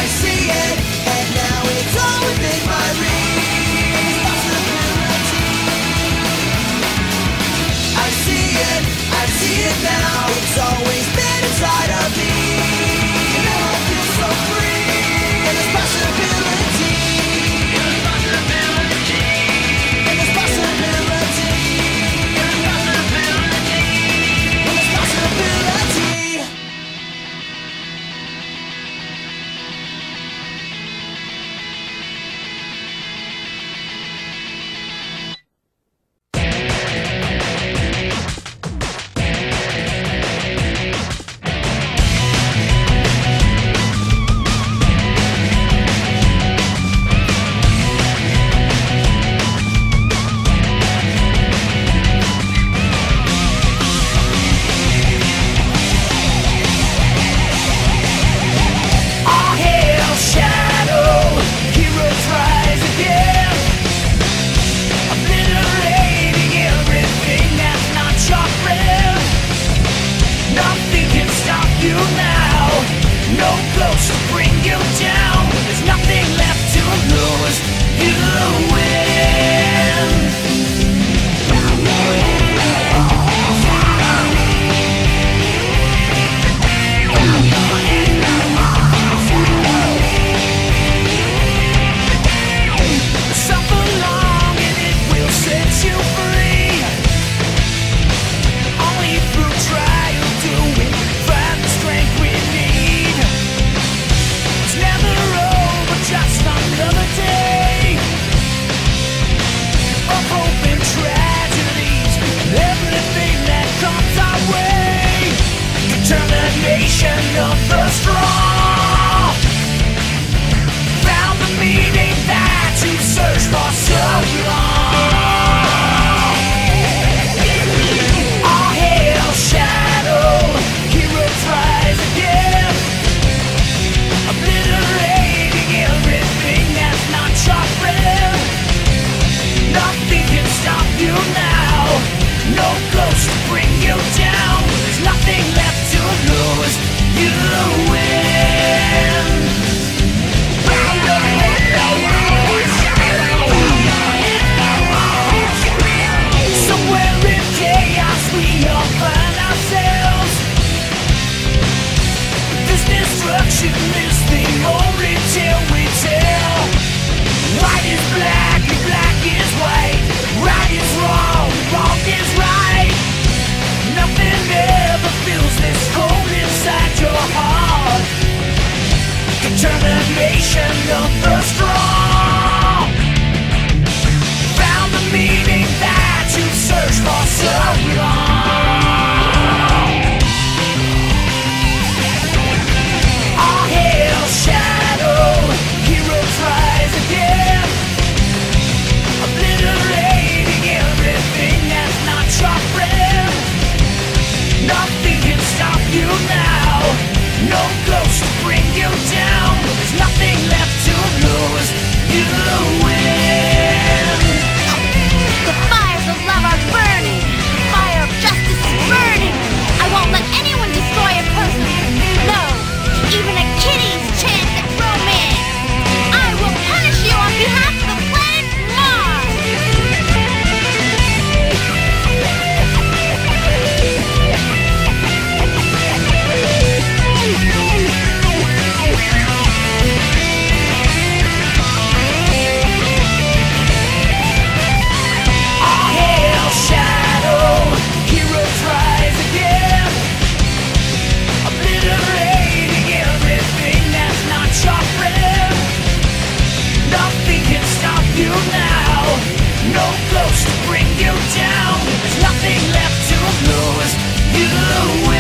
see it, and now it's all within my reach. Possibility. I see it now. It's always been inside of me. And now I feel so free. And there's possibility. And there's possibility. And there's possibility. And there's possibility. And there's possibility. Of the strong, found the meaning that you searched for so long. All hail shadow, heroes rise again, obliterating everything that's not your friend. Nothing can stop you now, no ghost to bring you down. There's nothing left to lose. You win. Somewhere in chaos we all find ourselves. This destruction is the only tale we tell. White is black and black is white. Right is wrong, wrong is right. Nothing ever feels this cold inside your heart. Determination of the strong, found the meaning that you searched for so long. All hail shadow, heroes rise again, obliterating everything that's not your friend. Nothing can stop you now, no ghost to bring you down. There's nothing left to lose. You win. The fires of love are burning. The fire of justice is burning. I won't let anyone destroy a person. No, even a kitty's chance at romance. I will punish you on behalf of the planet Mars. You now, no ghost to bring you down. There's nothing left to lose. You win.